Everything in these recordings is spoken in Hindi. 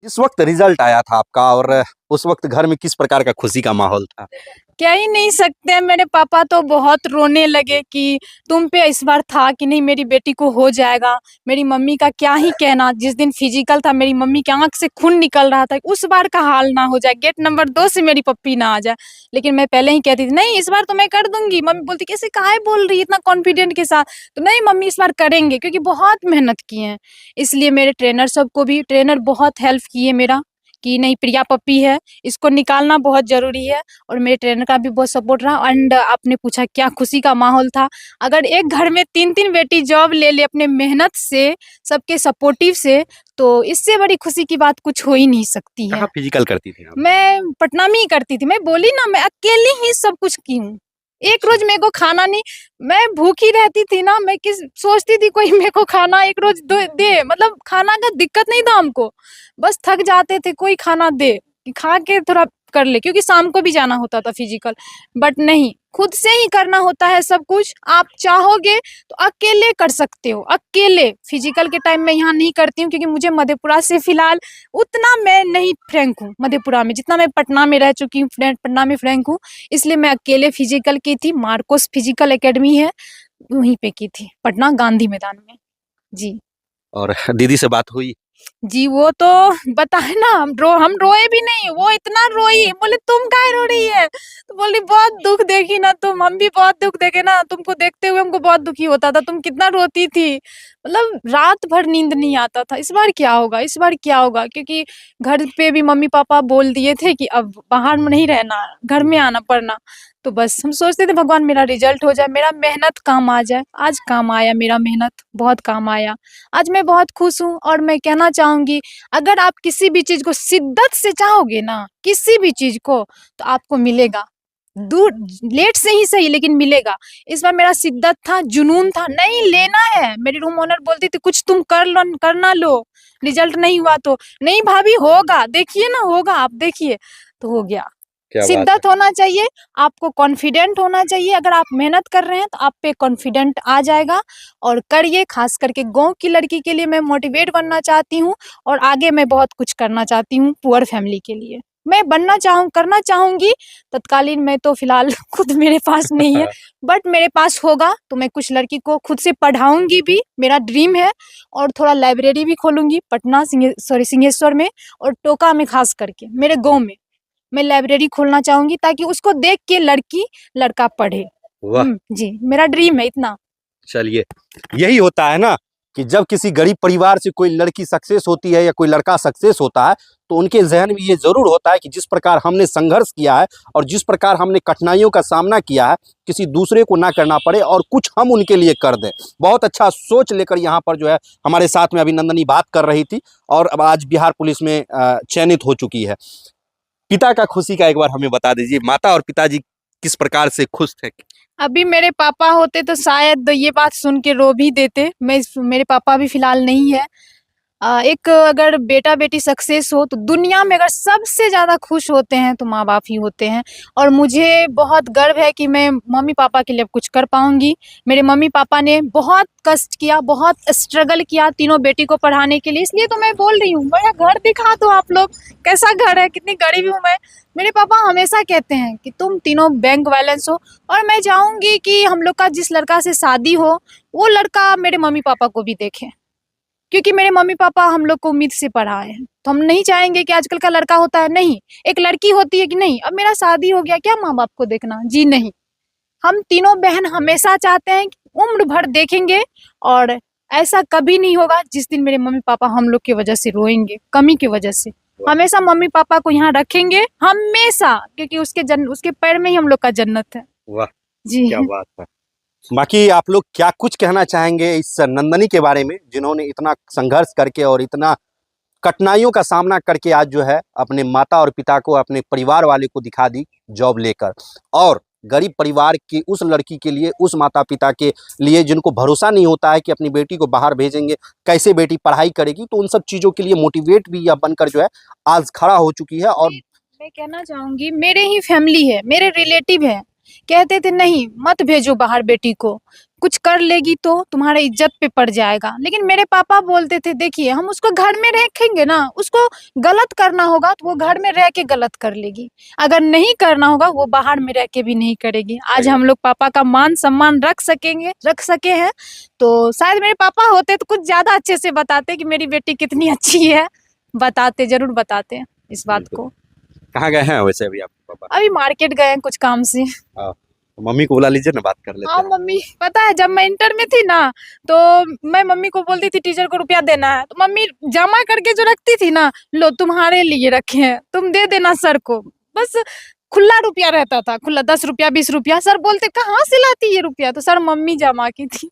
जिस वक्त रिजल्ट आया था आपका और उस वक्त घर में किस प्रकार का खुशी का माहौल था? क्या ही नहीं सकते। मेरे पापा तो बहुत रोने लगे कि तुम पे इस बार था कि नहीं मेरी बेटी को हो जाएगा। मेरी मम्मी का क्या ही कहना, जिस दिन फिजिकल था मेरी मम्मी के आंख से खून निकल रहा था, उस बार का हाल ना हो जाए, गेट नंबर 2 से मेरी पप्पी ना आ जाए। लेकिन मैं पहले ही कहती थी नहीं इस बार तो मैं कर दूंगी। मम्मी बोलती कैसे काहे बोल रही है इतना कॉन्फिडेंट के साथ। तो नहीं मम्मी इस बार करेंगे, क्योंकि बहुत मेहनत की है। इसलिए मेरे ट्रेनर सबको भी, ट्रेनर बहुत हेल्प किए मेरा कि नहीं प्रिया पप्पी है, इसको निकालना बहुत जरूरी है। और मेरे ट्रेनर का भी बहुत सपोर्ट रहा। एंड आपने पूछा क्या खुशी का माहौल था। अगर एक घर में 3-3 बेटी जॉब ले ले अपने मेहनत से, सबके सपोर्टिव से, तो इससे बड़ी खुशी की बात कुछ हो ही नहीं सकती है। कहाँ फिजिकल करती थी आप? मैं पटना में ही करती थी। मैं बोली ना मैं अकेली ही सब कुछ की हूँ। एक रोज मेरे को खाना नहीं, मैं भूखी रहती थी ना, मैं किस सोचती थी कोई मेरे को खाना एक रोज दे, मतलब खाना का दिक्कत नहीं था हमको, बस थक जाते थे कोई खाना दे कि खा के थोड़ा कर ले, क्योंकि शाम को भी जाना होता था फिजिकल। बट नहीं, खुद से ही करना होता है सब कुछ। आप चाहोगे तो अकेले कर सकते हो। अकेले फिजिकल के टाइम में यहाँ नहीं करती हूँ, क्योंकि मुझे मधेपुरा से फिलहाल उतना मैं नहीं फ्रैंक हूँ मधेपुरा में, जितना मैं पटना में रह चुकी हूँ, पटना में फ्रैंक हूँ। इसलिए मैं अकेले फिजिकल की थी। मार्कोस फिजिकल एकेडमी है, वहीं पे की थी, पटना गांधी मैदान में। जी और दीदी से बात हुई? जी, वो तो बताए ना, हम रोए भी नहीं, वो इतना रोई। बोले तुम काहे रो रही है, तो बोली बहुत दुख देखी ना तुम, हम भी बहुत दुख देखे ना, तुमको देखते हुए हमको बहुत दुखी होता था, तुम कितना रोती थी, मतलब रात भर नींद नहीं आता था। इस बार क्या होगा, इस बार क्या होगा, क्योंकि घर पे भी मम्मी पापा बोल दिए थे कि अब बाहर में नहीं रहना, घर में आना पड़ना। तो बस हम सोचते थे भगवान मेरा रिजल्ट हो जाए, मेरा मेहनत काम आ जाए। आज काम आया, मेरा मेहनत बहुत काम आया। आज मैं बहुत खुश हूँ। और मैं कहना चाहूंगी, अगर आप किसी भी चीज को शिद्दत से चाहोगे ना, किसी भी चीज को, तो आपको मिलेगा। दूर लेट से ही सही, लेकिन मिलेगा। इस बार मेरा शिद्दत था, जुनून था, नहीं लेना है। मेरी रूम ओनर बोलती थी कुछ तुम कर लो, करना लो, रिजल्ट नहीं हुआ तो नहीं भाभी होगा, देखिए ना होगा, आप देखिए। तो हो गया। क्या बात है। शिद्दत होना चाहिए, आपको कॉन्फिडेंट होना चाहिए। अगर आप मेहनत कर रहे हैं तो आप पे कॉन्फिडेंट आ जाएगा। और करिए, खास करके गांव की लड़की के लिए मैं मोटिवेट बनना चाहती हूँ। और आगे मैं बहुत कुछ करना चाहती हूँ पुअर फैमिली के लिए। मैं करना चाहूंगी। तत्कालीन में तो फिलहाल खुद मेरे पास नहीं है, बट मेरे पास होगा तो मैं कुछ लड़की को खुद से पढ़ाऊंगी भी, मेरा ड्रीम है। और थोड़ा लाइब्रेरी भी खोलूंगी पटना सिंहेश्वर में, और टोका में, खास करके मेरे गाँव में मैं लाइब्रेरी खोलना चाहूंगी, ताकि उसको देख के लड़की लड़का पढ़े। वाह, जी, मेरा ड्रीम है इतना। चलिए, यही होता है ना कि जब किसी गरीब परिवार से कोई लड़की सक्सेस होती है या कोई लड़का सक्सेस होता है, तो उनके जहन में ये जरूर होता है कि जिस प्रकार हमने संघर्ष किया है और जिस प्रकार हमने कठिनाइयों का सामना किया है, किसी दूसरे को ना करना पड़े और कुछ हम उनके लिए कर दें। बहुत अच्छा सोच लेकर यहाँ पर जो है हमारे साथ में अभिनंदनी बात कर रही थी और अब आज बिहार पुलिस में चयनित हो चुकी है। पिता का खुशी का एक बार हमें बता दीजिए, माता और पिताजी किस प्रकार से खुश थे? अभी मेरे पापा होते तो शायद ये बात सुन के रो भी देते। मेरे पापा भी फिलहाल नहीं है। एक अगर बेटा बेटी सक्सेस हो तो दुनिया में अगर सबसे ज्यादा खुश होते हैं तो माँ बाप ही होते हैं। और मुझे बहुत गर्व है कि मैं मम्मी पापा के लिए कुछ कर पाऊंगी। मेरे मम्मी पापा ने बहुत कष्ट किया, बहुत स्ट्रगल किया तीनों बेटी को पढ़ाने के लिए। इसलिए तो मैं बोल रही हूँ, मेरा घर दिखा दो आप लोग, कैसा घर है, कितनी गरीब हूँ मैं। मेरे पापा हमेशा कहते हैं कि तुम तीनों बैंक बैलेंस हो। और मैं चाहूंगी कि हम लोग का जिस लड़का से शादी हो, वो लड़का मेरे मम्मी पापा को भी देखे, क्योंकि मेरे मम्मी पापा हम लोग को उम्मीद से पढ़ाए हैं। तो हम नहीं चाहेंगे कि आजकल का लड़का होता है, नहीं एक लड़की होती है कि नहीं अब मेरा शादी हो गया क्या माँ बाप को देखना, जी नहीं। हम तीनों बहन हमेशा चाहते हैं कि उम्र भर देखेंगे। और ऐसा कभी नहीं होगा जिस दिन मेरे मम्मी पापा हम लोग की वजह से रोएंगे, कमी की वजह से। हमेशा मम्मी पापा को यहाँ रखेंगे हमेशा, क्योंकि उसके पैर में ही हम लोग का जन्नत है। वाह, जी क्या बात है। बाकी आप लोग क्या कुछ कहना चाहेंगे इस नंदनी के बारे में, जिन्होंने इतना संघर्ष करके और इतना कठिनाइयों का सामना करके आज जो है अपने माता और पिता को, अपने परिवार वाले को दिखा दी जॉब लेकर, और गरीब परिवार की उस लड़की के लिए, उस माता पिता के लिए जिनको भरोसा नहीं होता है कि अपनी बेटी को बाहर भेजेंगे, कैसे बेटी पढ़ाई करेगी, तो उन सब चीज़ों के लिए मोटिवेट भी यह बनकर जो है आज खड़ा हो चुकी है। और मैं कहना चाहूंगी, मेरे ही फैमिली है, मेरे रिलेटिव है, कहते थे नहीं मत भेजो बाहर बेटी को, कुछ कर लेगी तो तुम्हारे इज्जत पे पड़ जाएगा। लेकिन मेरे पापा बोलते थे देखिए हम उसको घर में रखेंगे ना, उसको गलत करना होगा तो वो घर में रह के गलत कर लेगी, अगर नहीं करना होगा वो बाहर में रह के भी नहीं करेगी। आज सही हम लोग पापा का मान सम्मान रख सके हैं, तो शायद मेरे पापा होते तो कुछ ज्यादा अच्छे से बताते कि मेरी बेटी कितनी अच्छी है, बताते, जरूर बताते इस बात बिल्कुल। को। कहाँ गए हैं वैसे अभी आपके पापा? अभी मार्केट गए हैं कुछ काम से। हाँ, तो मम्मी को बुला लीजिए ना, बात कर लेते हाँ हैं। मम्मी, पता है जब मैं इंटर में थी ना, तो मैं मम्मी को बोलती थी टीचर को रुपया देना है, तो मम्मी जमा करके जो रखती थी ना, लो तुम्हारे लिए रखे हैं, तुम दे देना सर को। बस खुला रुपया रहता था, खुला 10 रुपया 20 रुपया। सर बोलते कहाँ से लाती ये रुपया, तो सर मम्मी जमा की थी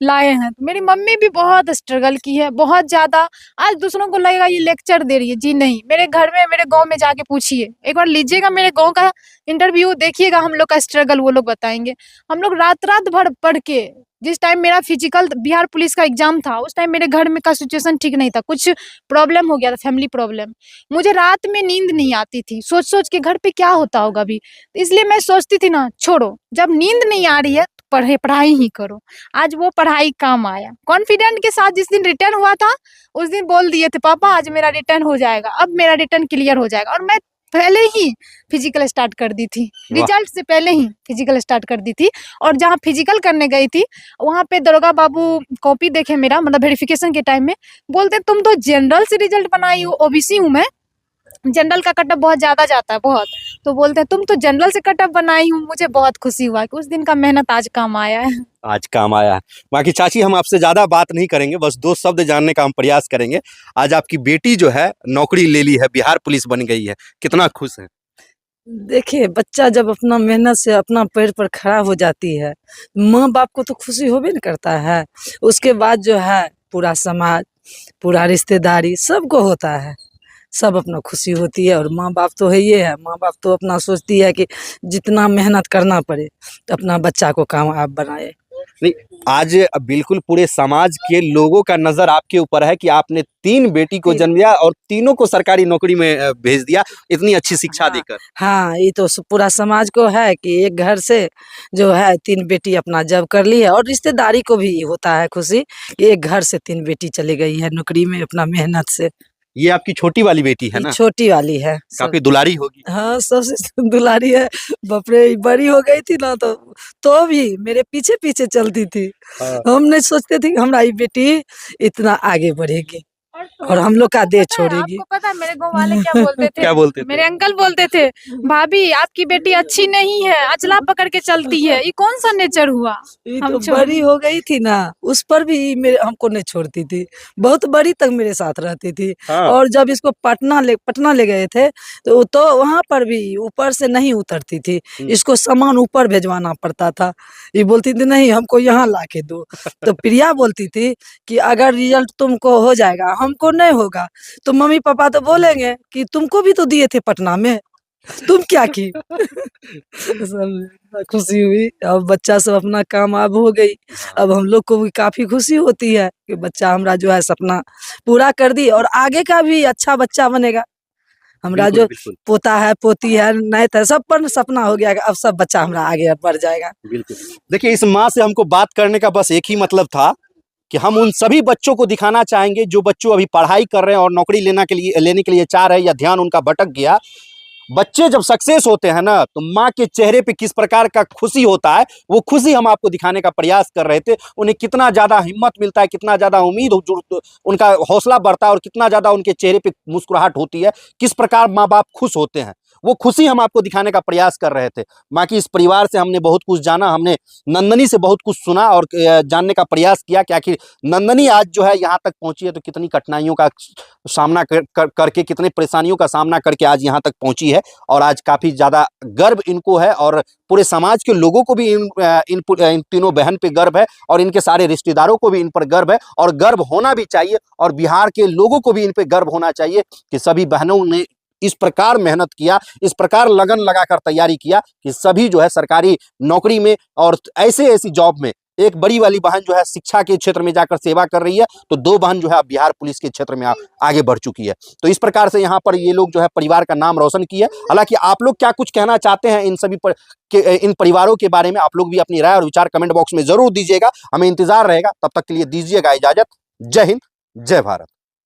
लाए हैं। तो मेरी मम्मी भी बहुत स्ट्रगल की है, बहुत ज्यादा। आज दूसरों को लगेगा ये लेक्चर दे रही है, जी नहीं। मेरे घर में, मेरे गांव में जाके पूछिए, एक बार लीजिएगा मेरे गांव का इंटरव्यू, देखिएगा हम लोग का स्ट्रगल, वो लोग बताएंगे। हम लोग रात रात भर पढ़ के, जिस टाइम मेरा फिजिकल बिहार पुलिस का एग्जाम था, उस टाइम मेरे घर में का सिचुएशन ठीक नहीं था, कुछ प्रॉब्लम हो गया था, फैमिली प्रॉब्लम। मुझे रात में नींद नहीं आती थी, सोच सोच के घर पे क्या होता होगा अभी। तो इसलिए मैं सोचती थी ना, छोड़ो, जब नींद नहीं आ रही है तो पढ़ाई ही करो। आज वो पढ़ाई काम आया। कॉन्फिडेंट के साथ जिस दिन रिटर्न हुआ था, उस दिन बोल दिए थे पापा आज मेरा रिटर्न हो जाएगा, अब मेरा रिटर्न क्लियर हो जाएगा। और मैं पहले ही फिजिकल स्टार्ट कर दी थी, वाह। रिजल्ट से पहले ही फिजिकल स्टार्ट कर दी थी। और जहाँ फिजिकल करने गई थी, वहाँ पे दरोगा बाबू कॉपी देखे मेरा, मतलब वेरिफिकेशन के टाइम में, बोलते तुम तो जनरल से रिजल्ट बनाई हो, ओबीसी हूँ मैं, जनरल का कटअप बहुत ज्यादा जाता है, बहुत। तो बोलते हैं तुम तो जनरल से कटअप बनाई हूँ। मुझे बहुत खुशी हुआ कि उस दिन का मेहनत आज काम आया है। आज काम आया है। बाकी चाची हम आपसे ज्यादा बात नहीं करेंगे, बस 2 शब्द जानने का हम प्रयास करेंगे। आज आपकी बेटी जो है नौकरी ले ली है, बिहार पुलिस बन गई है, कितना खुश है? देखिए, बच्चा जब अपना मेहनत से अपना पैर पर खड़ा हो जाती है, माँ बाप को तो खुशी होबे न करता है। उसके बाद जो है पूरा समाज, पूरा रिश्तेदारी सबको होता है, सब अपना खुशी होती है। और माँ बाप तो है ये है, माँ बाप तो अपना सोचती है कि जितना मेहनत करना पड़े तो अपना बच्चा को कामयाब बनाए। नहीं, आज बिल्कुल पूरे समाज के लोगों का नजर आपके ऊपर है कि आपने 3 बेटी को जन्म दिया और तीनों को सरकारी नौकरी में भेज दिया, इतनी अच्छी शिक्षा देकर। हाँ, ये तो पूरा समाज को है कि एक घर से जो है 3 बेटी अपना जब कर ली है। और रिश्तेदारी को भी होता है खुशी कि एक घर से 3 बेटी चली गई है नौकरी में अपना मेहनत से। ये आपकी छोटी वाली बेटी है ये ना? छोटी वाली है। काफी दुलारी होगी। हाँ, सबसे दुलारी है। बाप रे, बड़ी हो गई थी ना तो भी मेरे पीछे पीछे चलती थी। हाँ। हम नहीं सोचते थे कि हमारा ये बेटी इतना आगे बढ़ेगी और हम लोग का देश छोड़ेगी। आपको पता है मेरे गाँव वाले क्या बोलते थे? क्या बोलते थे? मेरे अंकल बोलते थे, भाभी आपकी बेटी अच्छी नहीं है, अचला पकड़ के चलती है, ये कौन सा नेचर हुआ? ये हम तो छोड़- बड़ी हो गई थी ना, उस पर भी मेरे हमको नहीं छोड़ती थी, बहुत बड़ी तक मेरे साथ रहती थी। हाँ। और जब इसको पटना ले गए थे तो वहां पर भी ऊपर से नहीं उतरती थी, इसको सामान ऊपर भेजवाना पड़ता था। ये बोलती थी नहीं हमको यहाँ ला के दो। तो प्रिया बोलती थी कि अगर रिजल्ट तुमको हो जाएगा हमको नहीं होगा तो मम्मी पापा तो बोलेंगे कि तुमको भी तो दिए थे पटना में, तुम क्या की? सब खुशी हुई। अब बच्चा सब अपना कामयाब हो गई। अब हम लोग को भी काफी खुशी होती है कि बच्चा हमारा जो है सपना पूरा कर दी और आगे का भी अच्छा बच्चा बनेगा। हमारा बिल्कुल, जो बिल्कुल, पोता है, पोती है, नाइत है, सब पर सपना हो गया कि अब सब बच्चा हमारा आगे बढ़ जाएगा। बिल्कुल। देखिए, इस माँ से हमको बात करने का बस एक ही मतलब था कि हम उन सभी बच्चों को दिखाना चाहेंगे जो बच्चों अभी पढ़ाई कर रहे हैं और नौकरी लेने के लिए चाह रहे हैं या ध्यान उनका भटक गया। बच्चे जब सक्सेस होते हैं ना, तो माँ के चेहरे पे किस प्रकार का खुशी होता है, वो खुशी हम आपको दिखाने का प्रयास कर रहे थे। उन्हें कितना ज्यादा हिम्मत मिलता है, कितना ज्यादा उम्मीद उनका हौसला बढ़ता है और कितना ज्यादा उनके चेहरे पे मुस्कुराहट होती है, किस प्रकार माँ बाप खुश होते हैं, वो खुशी हम आपको दिखाने का प्रयास कर रहे थे। बाकी इस परिवार से हमने बहुत कुछ जाना, हमने नंदनी से बहुत कुछ सुना और जानने का प्रयास किया कि आखिर नंदनी आज जो है यहाँ तक पहुंची है तो कितनी कठिनाइयों का सामना करके, कितने परेशानियों का सामना करके आज यहाँ तक पहुंची है। और आज काफी ज्यादा गर्व इनको है और पूरे समाज के लोगों को भी इन तीनों बहन पे गर्व है और इनके सारे रिश्तेदारों को भी इन पर गर्व है और गर्व होना भी चाहिए। और बिहार के लोगों को भी इन पे गर्व होना चाहिए कि सभी बहनों ने इस प्रकार मेहनत किया, इस प्रकार लगन लगाकर तैयारी किया कि सभी जो है सरकारी नौकरी में और ऐसी जॉब में एक बड़ी वाली बहन जो है शिक्षा के क्षेत्र में जाकर सेवा कर रही है, तो 2 बहन जो है अब बिहार पुलिस के क्षेत्र में आगे बढ़ चुकी है। तो इस प्रकार से यहाँ पर ये लोग जो है परिवार का नाम रोशन किया। हालांकि आप लोग क्या कुछ कहना चाहते हैं इन सभी इन परिवारों के बारे में, आप लोग भी अपनी राय और विचार कमेंट बॉक्स में जरूर दीजिएगा। हमें इंतजार रहेगा। तब तक के लिए दीजिएगा इजाजत। जय हिंद, जय भारत।